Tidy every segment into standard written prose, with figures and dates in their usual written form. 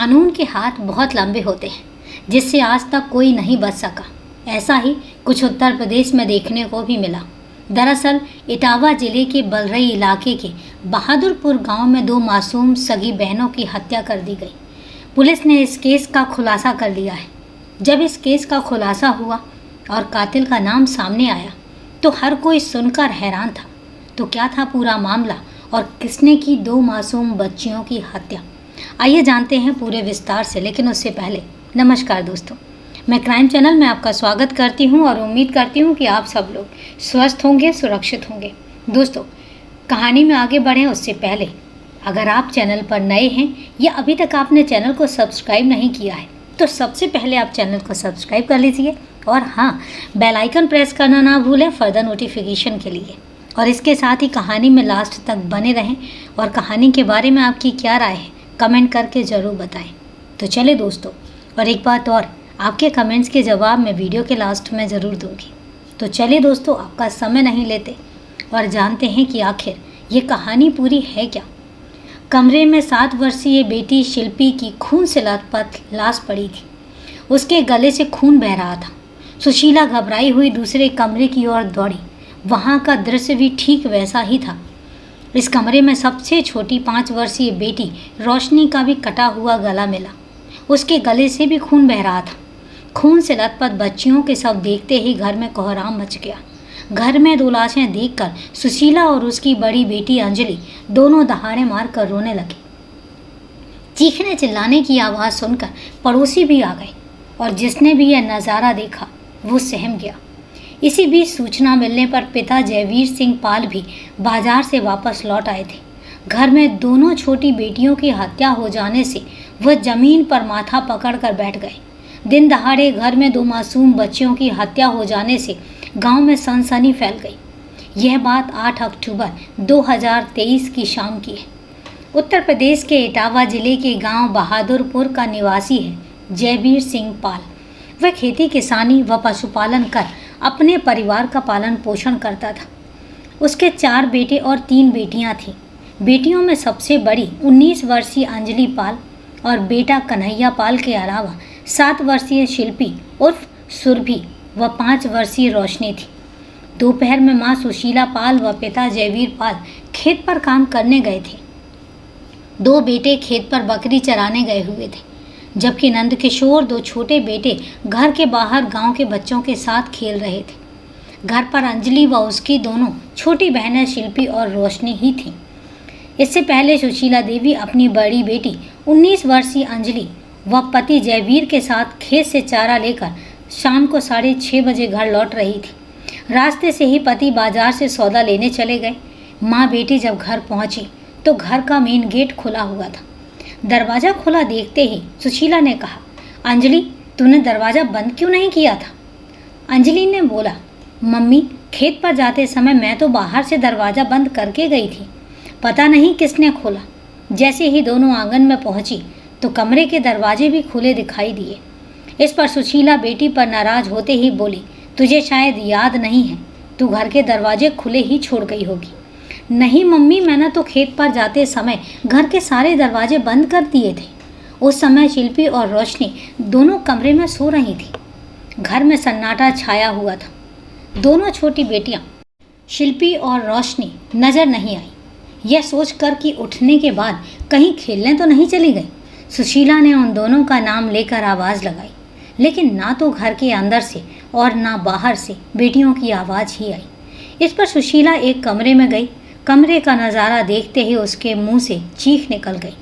कानून के हाथ बहुत लंबे होते हैं, जिससे आज तक कोई नहीं बच सका। ऐसा ही कुछ उत्तर प्रदेश में देखने को भी मिला। दरअसल इटावा जिले के बलरई इलाके के बहादुरपुर गांव में 2 मासूम सगी बहनों की हत्या कर दी गई। पुलिस ने इस केस का खुलासा कर लिया है। जब इस केस का खुलासा हुआ और कातिल का नाम सामने आया तो हर कोई सुनकर हैरान था। तो क्या था पूरा मामला और किसने की 2 मासूम बच्चियों की हत्या? आइए जानते हैं पूरे विस्तार से। लेकिन उससे पहले नमस्कार दोस्तों, मैं क्राइम चैनल में आपका स्वागत करती हूं और उम्मीद करती हूं कि आप सब लोग स्वस्थ होंगे, सुरक्षित होंगे। दोस्तों, कहानी में आगे बढ़ें उससे पहले अगर आप चैनल पर नए हैं या अभी तक आपने चैनल को सब्सक्राइब नहीं किया है तो सबसे पहले आप चैनल को सब्सक्राइब कर लीजिए और हाँ, बेल आइकन प्रेस करना ना भूलें फर्दर नोटिफिकेशन के लिए। और इसके साथ ही कहानी में लास्ट तक बने रहें और कहानी के बारे में आपकी क्या राय है कमेंट करके ज़रूर बताएं। तो चले दोस्तों, और एक बात और, आपके कमेंट्स के जवाब मैं वीडियो के लास्ट में ज़रूर दूंगी। तो चलिए दोस्तों, आपका समय नहीं लेते और जानते हैं कि आखिर ये कहानी पूरी है क्या। कमरे में 7 वर्षीय बेटी शिल्पी की खून से लथपथ लाश पड़ी थी। उसके गले से खून बह रहा था। सुशीला घबराई हुई दूसरे कमरे की ओर दौड़ी। वहाँ का दृश्य भी ठीक वैसा ही था। इस कमरे में सबसे छोटी 5 वर्षीय बेटी रोशनी का भी कटा हुआ गला मिला। उसके गले से भी खून बह रहा था। खून से लथपथ बच्चियों के शव देखते ही घर में कोहराम मच गया। घर में 2 लाशें देखकर सुशीला और उसकी बड़ी बेटी अंजलि दोनों दहाड़े मारकर रोने लगी। चीखने चिल्लाने की आवाज़ सुनकर पड़ोसी भी आ गए और जिसने भी यह नज़ारा देखा वो सहम गया। इसी बीच सूचना मिलने पर पिता जयवीर सिंह पाल भी बाजार से वापस लौट आए थे। घर में दोनों छोटी बेटियों की हत्या हो जाने से वह जमीन पर माथा पकड़कर बैठ गए। दिन दहाड़े घर में 2 मासूम बच्चियों की हत्या हो जाने से गांव में सनसनी फैल गई। यह बात 8 अक्टूबर 2023 की शाम की है। उत्तर प्रदेश के इटावा जिले के गांव बहादुरपुर का निवासी है जयवीर सिंह पाल। वह खेती किसानी व पशुपालन कर अपने परिवार का पालन पोषण करता था। उसके 4 बेटे और 3 बेटियां थीं। बेटियों में सबसे बड़ी 19 वर्षीय अंजलि पाल और बेटा कन्हैया पाल के अलावा 7 वर्षीय शिल्पी उर्फ सुरभि व 5 वर्षीय रोशनी थी। दोपहर में मां सुशीला पाल व पिता जयवीर पाल खेत पर काम करने गए थे। 2 बेटे खेत पर बकरी चराने गए हुए थे, जबकि नंदकिशोर 2 छोटे बेटे घर के बाहर गांव के बच्चों के साथ खेल रहे थे। घर पर अंजलि व उसकी दोनों छोटी बहनें शिल्पी और रोशनी ही थीं। इससे पहले सुशीला देवी अपनी बड़ी बेटी 19 वर्षीय अंजलि व पति जयवीर के साथ खेत से चारा लेकर शाम को 6:30 बजे घर लौट रही थी। रास्ते से ही पति बाजार से सौदा लेने चले गए। माँ बेटी जब घर पहुंची तो घर का मेन गेट खुला हुआ था। दरवाज़ा खुला देखते ही सुशीला ने कहा, अंजलि, तूने दरवाज़ा बंद क्यों नहीं किया था? अंजलि ने बोला, मम्मी, खेत पर जाते समय मैं तो बाहर से दरवाज़ा बंद करके गई थी, पता नहीं किसने खोला। जैसे ही दोनों आंगन में पहुंची तो कमरे के दरवाजे भी खुले दिखाई दिए। इस पर सुशीला बेटी पर नाराज होते ही बोली, तुझे शायद याद नहीं है, तू घर के दरवाजे खुले ही छोड़ गई होगी। नहीं मम्मी, मैंने तो खेत पर जाते समय घर के सारे दरवाजे बंद कर दिए थे। उस समय शिल्पी और रोशनी दोनों कमरे में सो रही थी। घर में सन्नाटा छाया हुआ था। दोनों छोटी बेटियां शिल्पी और रोशनी नज़र नहीं आई। यह सोचकर कि उठने के बाद कहीं खेलने तो नहीं चली गई, सुशीला ने उन दोनों का नाम लेकर आवाज़ लगाई, लेकिन ना तो घर के अंदर से और ना बाहर से बेटियों की आवाज़ ही आई। इस पर सुशीला एक कमरे में गई। कमरे का नज़ारा देखते ही उसके मुंह से चीख निकल गई,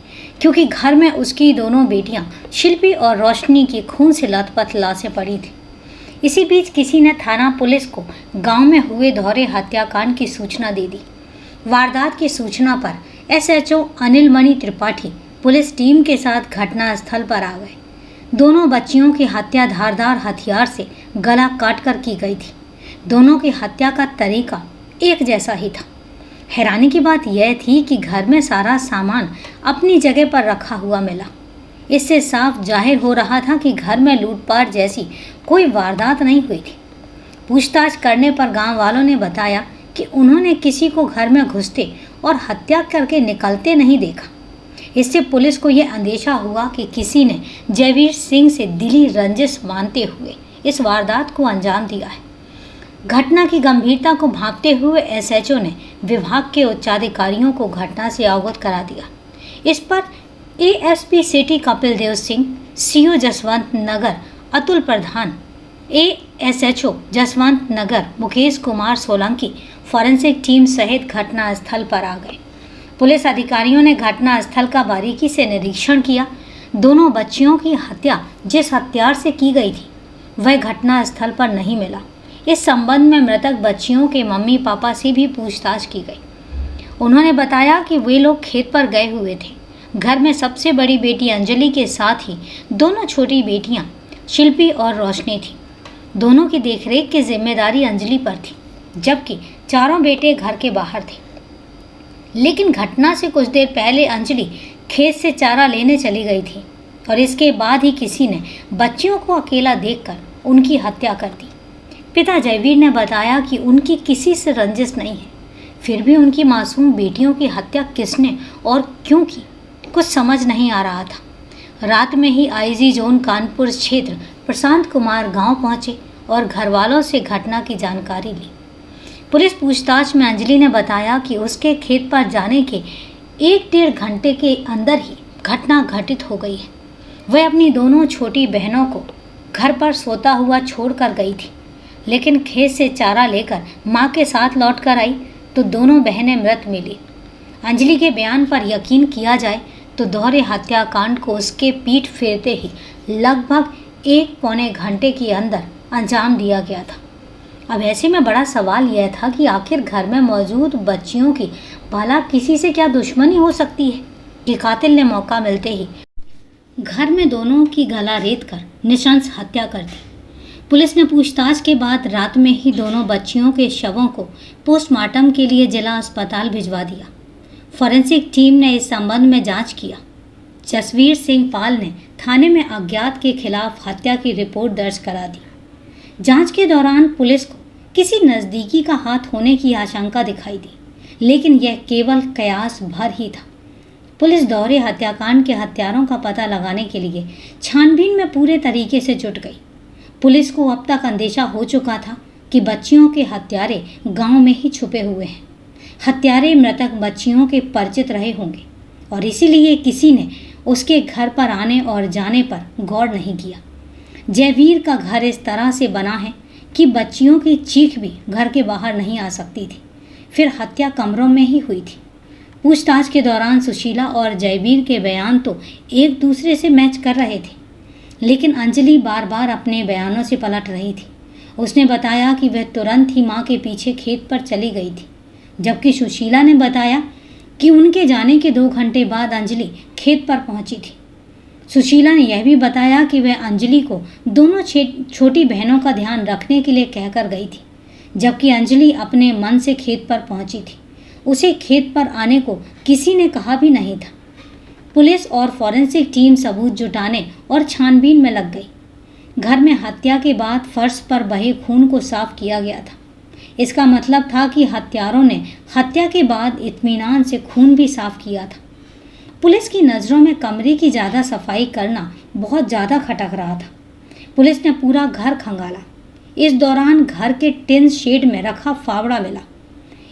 क्योंकि घर में उसकी दोनों बेटियां शिल्पी और रोशनी की खून से लथपथ लाशें पड़ी थी। इसी बीच किसी ने थाना पुलिस को गांव में हुए दोहरे हत्याकांड की सूचना दे दी। वारदात की सूचना पर SHO Anil Mani Tripathi police team के साथ घटनास्थल पर आ गए। दोनों बच्चियों की हत्या धारदार हथियार से गला काटकर की गई थी। दोनों की हत्या का तरीका एक जैसा ही था। हैरानी की बात यह थी कि घर में सारा सामान अपनी जगह पर रखा हुआ मिला। इससे साफ जाहिर हो रहा था कि घर में लूटपाट जैसी कोई वारदात नहीं हुई थी। पूछताछ करने पर गांव वालों ने बताया कि उन्होंने किसी को घर में घुसते और हत्या करके निकलते नहीं देखा। इससे पुलिस को यह अंदेशा हुआ कि किसी ने जयवीर सिंह से दिली रंजिश मानते हुए इस वारदात को अंजाम दिया है। घटना की गंभीरता को भांपते हुए एसएचओ ने विभाग के उच्चाधिकारियों को घटना से अवगत करा दिया। इस पर ASP city Kapil Dev Singh, CO Jaswant नगर अतुल प्रधान, एएसएचओ जसवंत नगर मुकेश कुमार सोलंकी फॉरेंसिक टीम सहित घटना स्थल पर आ गए। पुलिस अधिकारियों ने घटना स्थल का बारीकी से निरीक्षण किया। दोनों बच्चियों की हत्या जिस हथियार से की गई थी वह घटना स्थल पर नहीं मिला। इस संबंध में मृतक बच्चियों के मम्मी पापा से भी पूछताछ की गई। उन्होंने बताया कि वे लोग खेत पर गए हुए थे। घर में सबसे बड़ी बेटी अंजलि के साथ ही दोनों छोटी बेटियां शिल्पी और रोशनी थी। दोनों की देखरेख की जिम्मेदारी अंजलि पर थी, जबकि चारों बेटे घर के बाहर थे। लेकिन घटना से कुछ देर पहले अंजलि खेत से चारा लेने चली गई थी और इसके बाद ही किसी ने बच्चियों को अकेला देखकर उनकी हत्या कर दी। पिता जयवीर ने बताया कि उनकी किसी से रंजिश नहीं है, फिर भी उनकी मासूम बेटियों की हत्या किसने और क्यों की, कुछ समझ नहीं आ रहा था। रात में ही आईजी जोन कानपुर क्षेत्र प्रशांत कुमार गांव पहुंचे और घर वालों से घटना की जानकारी ली। पुलिस पूछताछ में अंजलि ने बताया कि उसके खेत पर जाने के 1-1.5 घंटे के अंदर ही घटना घटित हो गई है। वह अपनी दोनों छोटी बहनों को घर पर सोता हुआ छोड़कर गई थी, लेकिन खेत से चारा लेकर मां के साथ लौटकर आई तो दोनों बहनें मृत मिली। अंजलि के बयान पर यकीन किया जाए तो दोहरे हत्याकांड को उसके पीठ फेरते ही लगभग 1-पौने घंटे के अंदर अंजाम दिया गया था। अब ऐसे में बड़ा सवाल यह था कि आखिर घर में मौजूद बच्चियों की भला किसी से क्या दुश्मनी हो सकती है कि कातिल ने मौका मिलते ही घर में दोनों की गला रेत कर निशंस हत्या कर दी। पुलिस ने पूछताछ के बाद रात में ही दोनों बच्चियों के शवों को पोस्टमार्टम के लिए जिला अस्पताल भिजवा दिया। फॉरेंसिक टीम ने इस संबंध में जांच किया। जसवीर सिंह पाल ने थाने में अज्ञात के खिलाफ हत्या की रिपोर्ट दर्ज करा दी। जांच के दौरान पुलिस को किसी नज़दीकी का हाथ होने की आशंका दिखाई दी, लेकिन यह केवल कयास भर ही था। पुलिस दोहरे हत्याकांड के हत्यारों का पता लगाने के लिए छानबीन में पूरे तरीके से जुट गई। पुलिस को अब तक अंदेशा हो चुका था कि बच्चियों के हत्यारे गांव में ही छुपे हुए हैं। हत्यारे मृतक बच्चियों के परिचित रहे होंगे और इसीलिए किसी ने उसके घर पर आने और जाने पर गौर नहीं किया। जयवीर का घर इस तरह से बना है कि बच्चियों की चीख भी घर के बाहर नहीं आ सकती थी। फिर हत्या कमरों में ही हुई थी। पूछताछ के दौरान सुशीला और जयवीर के बयान तो एक दूसरे से मैच कर रहे थे, लेकिन अंजलि बार बार अपने बयानों से पलट रही थी। उसने बताया कि वह तुरंत ही मां के पीछे खेत पर चली गई थी, जबकि सुशीला ने बताया कि उनके जाने के 2 घंटे बाद अंजलि खेत पर पहुंची थी। सुशीला ने यह भी बताया कि वह अंजलि को दोनों छोटी बहनों का ध्यान रखने के लिए कहकर गई थी, जबकि अंजलि अपने मन से खेत पर पहुंची थी। उसे खेत पर आने को किसी ने कहा भी नहीं था। पुलिस और फॉरेंसिक टीम सबूत जुटाने और छानबीन में लग गई। घर में हत्या के बाद फर्श पर बहे खून को साफ किया गया था। इसका मतलब था कि हत्यारों ने हत्या के बाद इत्मीनान से खून भी साफ किया था। पुलिस की नज़रों में कमरे की ज़्यादा सफाई करना बहुत ज़्यादा खटक रहा था। पुलिस ने पूरा घर खंगाला। इस दौरान घर के टिन शेड में रखा फावड़ा मिला।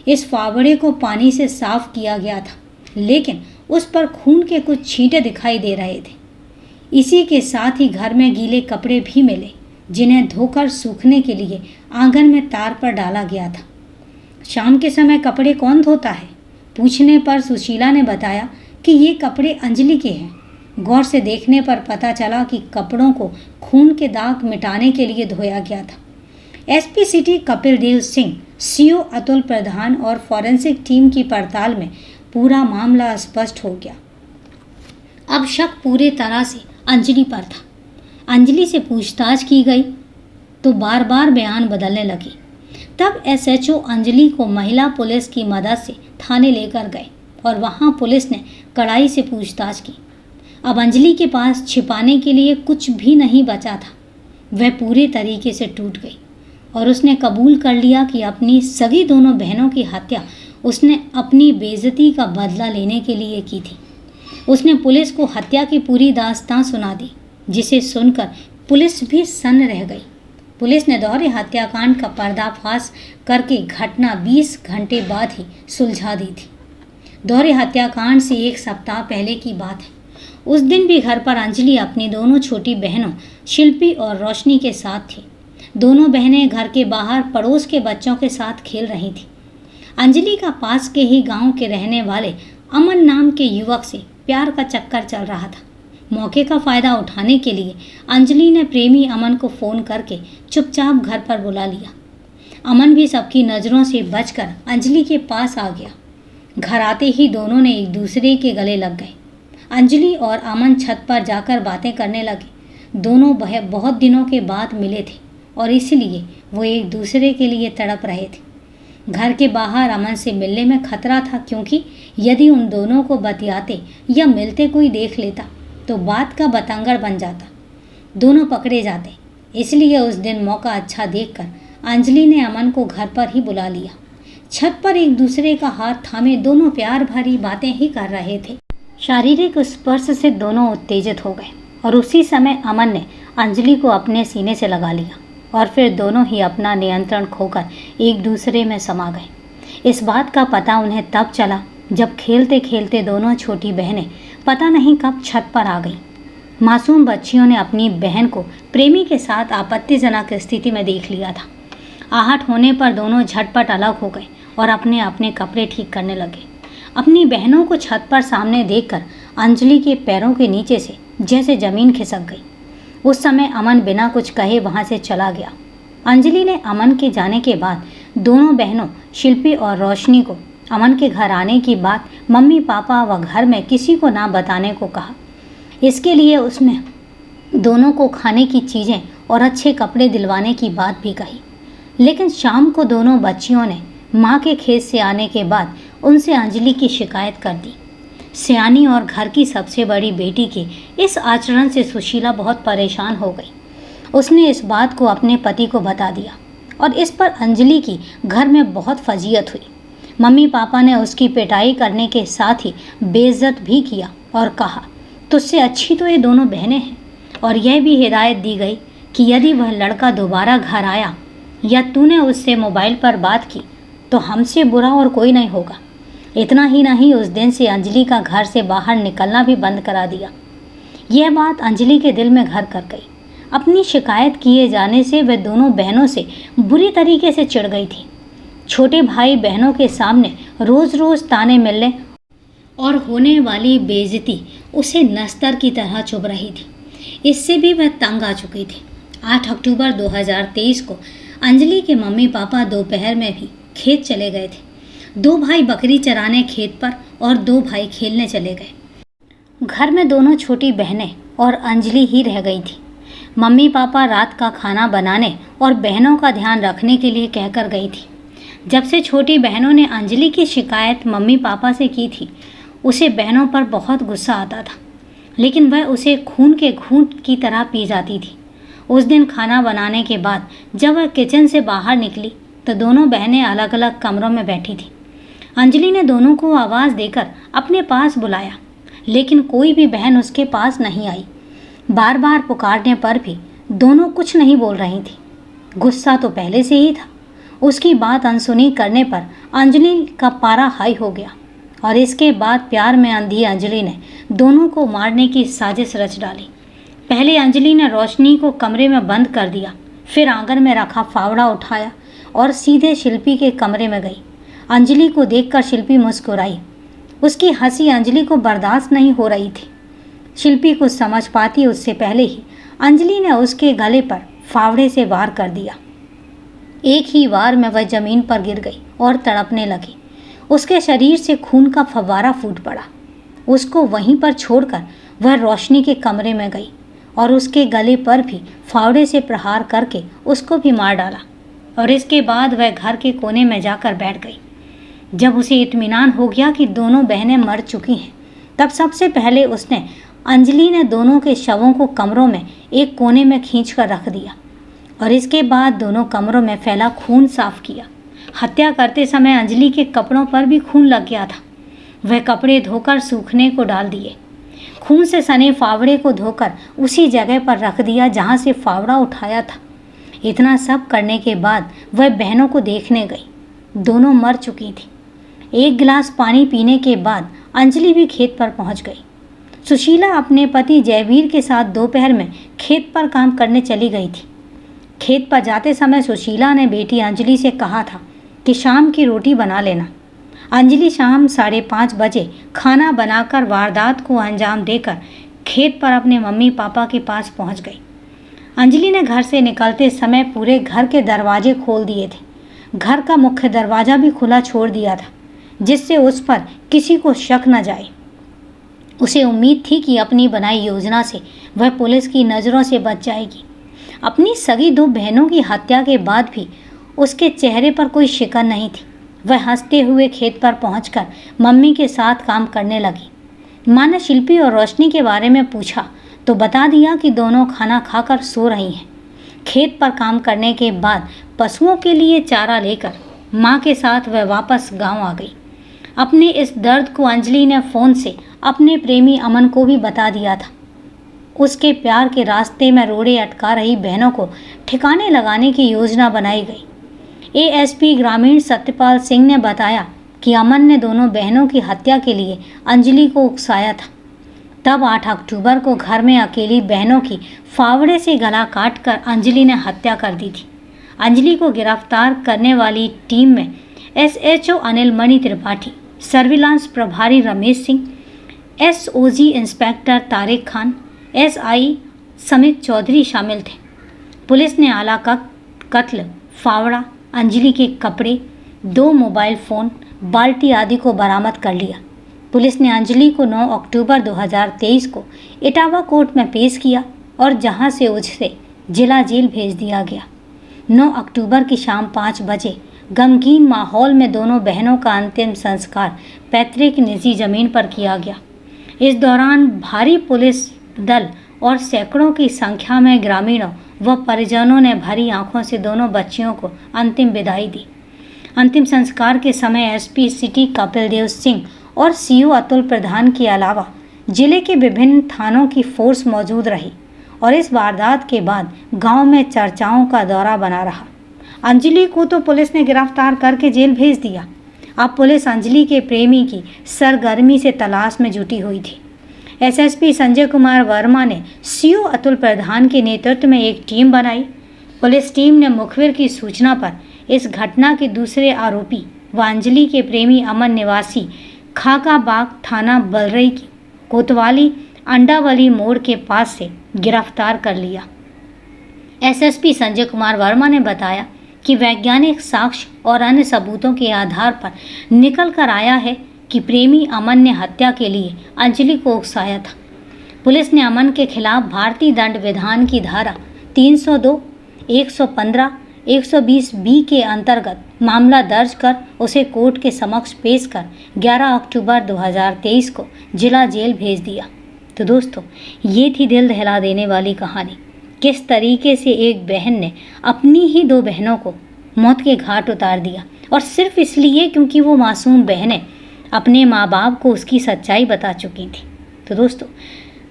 इस फावड़े को पानी से साफ किया गया था, लेकिन उस पर खून के कुछ छींटे दिखाई दे रहे थे। इसी के साथ ही घर में गीले कपड़े भी मिले, जिन्हें धोकर सूखने के लिए आंगन में तार पर डाला गया था। शाम के समय कपड़े कौन धोता है? पूछने पर सुशीला ने बताया कि ये कपड़े अंजलि के हैं। गौर से देखने पर पता चला कि कपड़ों को खून के दाग मिटाने के लिए धोया गया था। SP city Kapil Dev Singh, CO Atul प्रधान और फॉरेंसिक टीम की पड़ताल में पूरा मामला स्पष्ट हो गया। अब शक पूरे तरह से अंजलि पर था। अंजलि से पूछताछ की गई तो बार बार बयान बदलने लगी। तब एसएचओ अंजलि को महिला पुलिस की मदद से थाने लेकर गए और वहां पुलिस ने कड़ाई से पूछताछ की। अब अंजलि के पास छिपाने के लिए कुछ भी नहीं बचा था। वह पूरे तरीके से टूट गई और उसने कबूल कर लिया कि अपनी सगी दोनों बहनों की हत्या उसने अपनी बेइज्जती का बदला लेने के लिए की थी। उसने पुलिस को हत्या की पूरी दास्तां सुना दी, जिसे सुनकर पुलिस भी सन्न रह गई। पुलिस ने दोहरे हत्याकांड का पर्दाफाश करके घटना 20 घंटे बाद ही सुलझा दी थी। दोहरे हत्याकांड से 1 सप्ताह पहले की बात है। उस दिन भी घर पर अंजलि अपनी दोनों छोटी बहनों शिल्पी और रोशनी के साथ थी। दोनों बहनें घर के बाहर पड़ोस के बच्चों के साथ खेल रही थी। अंजलि का पास के ही गांव के रहने वाले अमन नाम के युवक से प्यार का चक्कर चल रहा था। मौके का फ़ायदा उठाने के लिए अंजलि ने प्रेमी अमन को फ़ोन करके चुपचाप घर पर बुला लिया। अमन भी सबकी नज़रों से बचकर अंजलि के पास आ गया। घर आते ही दोनों ने एक दूसरे के गले लग गए। अंजलि और अमन छत पर जाकर बातें करने लगे। दोनों बहुत दिनों के बाद मिले थे और इसलिए वो एक दूसरे के लिए तड़प रहे थे। घर के बाहर अमन से मिलने में खतरा था, क्योंकि यदि उन दोनों को बतियाते या मिलते कोई देख लेता तो बात का बतंगड़ बन जाता, दोनों पकड़े जाते। इसलिए उस दिन मौका अच्छा देखकर अंजलि ने अमन को घर पर ही बुला लिया। छत पर एक दूसरे का हाथ थामे दोनों प्यार भरी बातें ही कर रहे थे। शारीरिक स्पर्श से दोनों उत्तेजित हो गए और उसी समय अमन ने अंजलि को अपने सीने से लगा लिया और फिर दोनों ही अपना नियंत्रण खोकर एक दूसरे में समा गए। इस बात का पता उन्हें तब चला जब खेलते खेलते दोनों छोटी बहनें पता नहीं कब छत पर आ गईं। मासूम बच्चियों ने अपनी बहन को प्रेमी के साथ आपत्तिजनक स्थिति में देख लिया था। आहट होने पर दोनों झटपट अलग हो गए और अपने अपने कपड़े ठीक करने लगे। अपनी बहनों को छत पर सामने देखकर अंजलि के पैरों के नीचे से जैसे जमीन खिसक गई। उस समय अमन बिना कुछ कहे वहां से चला गया। अंजलि ने अमन के जाने के बाद दोनों बहनों शिल्पी और रोशनी को अमन के घर आने की बात मम्मी पापा व घर में किसी को ना बताने को कहा। इसके लिए उसने दोनों को खाने की चीज़ें और अच्छे कपड़े दिलवाने की बात भी कही। लेकिन शाम को दोनों बच्चियों ने माँ के खेत से आने के बाद उनसे अंजलि की शिकायत कर दी। सियानी और घर की सबसे बड़ी बेटी के इस आचरण से सुशीला बहुत परेशान हो गई। उसने इस बात को अपने पति को बता दिया और इस पर अंजलि की घर में बहुत फजीयत हुई। मम्मी पापा ने उसकी पिटाई करने के साथ ही बेइज्जत भी किया और कहा, तुझसे अच्छी तो ये दोनों बहनें हैं। और यह भी हिदायत दी गई कि यदि वह लड़का दोबारा घर आया या तूने उससे मोबाइल पर बात की तो हमसे बुरा और कोई नहीं होगा। इतना ही नहीं, उस दिन से अंजलि का घर से बाहर निकलना भी बंद करा दिया। यह बात अंजलि के दिल में घर कर गई। अपनी शिकायत किए जाने से वह दोनों बहनों से बुरी तरीके से चिढ़ गई थी। छोटे भाई बहनों के सामने रोज़ रोज़ ताने मिलने और होने वाली बेइज्जती उसे नस्तर की तरह चुभ रही थी। इससे भी वह तंग आ चुकी थी। 8 अक्टूबर 2023 को अंजलि के मम्मी पापा दोपहर में भी खेत चले गए थे। 2 भाई बकरी चराने खेत पर और 2 भाई खेलने चले गए। घर में दोनों छोटी बहनें और अंजलि ही रह गई थी। मम्मी पापा रात का खाना बनाने और बहनों का ध्यान रखने के लिए कहकर गई थी। जब से छोटी बहनों ने अंजलि की शिकायत मम्मी पापा से की थी, उसे बहनों पर बहुत गुस्सा आता था, लेकिन वह उसे खून के घूंट की तरह पी जाती थी। उस दिन खाना बनाने के बाद जब वह किचन से बाहर निकली तो दोनों बहनें अलग अलग कमरों में बैठी थीं। अंजलि ने दोनों को आवाज़ देकर अपने पास बुलाया, लेकिन कोई भी बहन उसके पास नहीं आई। बार बार पुकारने पर भी दोनों कुछ नहीं बोल रही थी। गुस्सा तो पहले से ही था। उसकी बात अनसुनी करने पर अंजलि का पारा हाई हो गया और इसके बाद प्यार में अंधी अंजलि ने दोनों को मारने की साजिश रच डाली। पहले अंजलि ने रोशनी को कमरे में बंद कर दिया, फिर आंगन में रखा फावड़ा उठाया और सीधे शिल्पी के कमरे में गई। अंजलि को देखकर शिल्पी मुस्कुराई। उसकी हंसी अंजलि को बर्दाश्त नहीं हो रही थी। शिल्पी कुछ समझ पाती उससे पहले ही अंजलि ने उसके गले पर फावड़े से वार कर दिया। एक ही वार में वह जमीन पर गिर गई और तड़पने लगी। उसके शरीर से खून का फव्वारा फूट पड़ा। उसको वहीं पर छोड़कर वह रोशनी के कमरे में गई और उसके गले पर भी फावड़े से प्रहार करके उसको भी मार डाला और इसके बाद वह घर के कोने में जाकर बैठ गई। जब उसे इत्मीनान हो गया कि दोनों बहनें मर चुकी हैं, तब सबसे पहले अंजलि ने दोनों के शवों को कमरों में एक कोने में खींचकर रख दिया और इसके बाद दोनों कमरों में फैला खून साफ किया। हत्या करते समय अंजलि के कपड़ों पर भी खून लग गया था। वह कपड़े धोकर सूखने को डाल दिए खून से सने फावड़े को धोकर उसी जगह पर रख दिया जहाँ से फावड़ा उठाया था। इतना सब करने के बाद वह बहनों को देखने गई। दोनों मर चुकी थी। एक गिलास पानी पीने के बाद अंजलि भी खेत पर पहुंच गई। सुशीला अपने पति जयवीर के साथ दोपहर में खेत पर काम करने चली गई थी। खेत पर जाते समय सुशीला ने बेटी अंजलि से कहा था कि शाम की रोटी बना लेना। अंजलि शाम 5:30 बजे खाना बनाकर वारदात को अंजाम देकर खेत पर अपने मम्मी पापा के पास पहुंच गई। अंजलि ने घर से निकलते समय पूरे घर के दरवाजे खोल दिए थे। घर का मुख्य दरवाज़ा भी खुला छोड़ दिया था, जिससे उस पर किसी को शक न जाए। उसे उम्मीद थी कि अपनी बनाई योजना से वह पुलिस की नज़रों से बच जाएगी। अपनी सगी 2 बहनों की हत्या के बाद भी उसके चेहरे पर कोई शिकन नहीं थी। वह हंसते हुए खेत पर पहुंचकर मम्मी के साथ काम करने लगी। माँ ने शिल्पी और रोशनी के बारे में पूछा तो बता दिया कि दोनों खाना खाकर सो रही हैं। खेत पर काम करने के बाद पशुओं के लिए चारा लेकर माँ के साथ वह वापस गांव आ गई। अपने इस दर्द को अंजलि ने फ़ोन से अपने प्रेमी अमन को भी बता दिया था। उसके प्यार के रास्ते में रोड़े अटका रही बहनों को ठिकाने लगाने की योजना बनाई गई। एएसपी ग्रामीण सत्यपाल सिंह ने बताया कि अमन ने दोनों बहनों की हत्या के लिए अंजलि को उकसाया था। तब 8 अक्टूबर को घर में अकेली बहनों की फावड़े से गला काटकर अंजलि ने हत्या कर दी थी। अंजलि को गिरफ्तार करने वाली टीम में एसएचओ अनिल मणि त्रिपाठी, सर्विलांस प्रभारी Ramesh Singh, SOG inspector Tariq Khan, SI Samit Chaudhary शामिल थे। पुलिस ने आला कत्ल, फावड़ा, अंजलि के कपड़े, 2 मोबाइल फ़ोन, बाल्टी आदि को बरामद कर लिया। पुलिस ने अंजलि को 9 अक्टूबर 2023 को इटावा कोर्ट में पेश किया और जहां से उसे जिला जेल भेज दिया गया। 9 अक्टूबर की शाम 5 बजे गमगीन माहौल में दोनों बहनों का अंतिम संस्कार पैतृक निजी जमीन पर किया गया। इस दौरान भारी पुलिस दल और सैकड़ों की संख्या में ग्रामीणों व परिजनों ने भरी आंखों से दोनों बच्चियों को अंतिम विदाई दी। अंतिम संस्कार के समय एसपी सिटी कपिल देव सिंह और सीओ अतुल प्रधान के अलावा जिले के विभिन्न थानों की फोर्स मौजूद रही और इस वारदात के बाद गांव में चर्चाओं का दौरा बना रहा। अंजलि को तो पुलिस ने गिरफ्तार करके जेल भेज दिया। अब पुलिस अंजलि के प्रेमी की सरगर्मी से तलाश में जुटी हुई थी। एसएसपी संजय कुमार वर्मा ने सीओ अतुल प्रधान के नेतृत्व में एक टीम बनाई। पुलिस टीम ने मुखबिर की सूचना पर इस घटना के दूसरे आरोपी व अंजलि के प्रेमी अमन निवासी खाकाबाग थाना बलरई की कोतवाली अंडावली मोड़ के पास से गिरफ्तार कर लिया। एसएसपी संजय कुमार वर्मा ने बताया कि वैज्ञानिक साक्ष्य और अन्य सबूतों के आधार पर निकल कर आया है कि प्रेमी अमन ने हत्या के लिए अंजलि को उकसाया था। पुलिस ने अमन के खिलाफ भारतीय दंड विधान की धारा 302, 115, 120 बी के अंतर्गत मामला दर्ज कर उसे कोर्ट के समक्ष पेश कर 11 अक्टूबर 2023 को जिला जेल भेज दिया। तो दोस्तों, ये थी दिल दहला देने वाली कहानी। किस तरीके से एक बहन ने अपनी ही 2 बहनों को मौत के घाट उतार दिया और सिर्फ इसलिए क्योंकि वो मासूम बहनें अपने माँ बाप को उसकी सच्चाई बता चुकी थी। तो दोस्तों,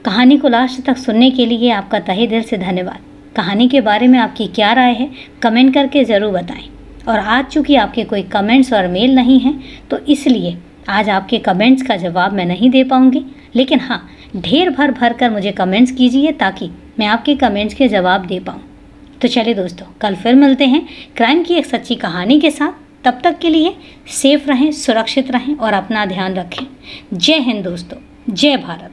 कहानी को लास्ट तक सुनने के लिए आपका तहे दिल से धन्यवाद। कहानी के बारे में आपकी क्या राय है कमेंट करके ज़रूर बताएं। और आज चूँकि आपके कोई कमेंट्स और मेल नहीं हैं तो इसलिए आज आपके कमेंट्स का जवाब मैं नहीं दे पाऊँगी, लेकिन हाँ, ढेर भर कर मुझे कमेंट्स कीजिए ताकि मैं आपके कमेंट्स के जवाब दे पाऊँ। तो चलिए दोस्तों, कल फिर मिलते हैं क्राइम की एक सच्ची कहानी के साथ। तब तक के लिए सेफ रहें, सुरक्षित रहें और अपना ध्यान रखें। जय हिंद दोस्तों, जय भारत।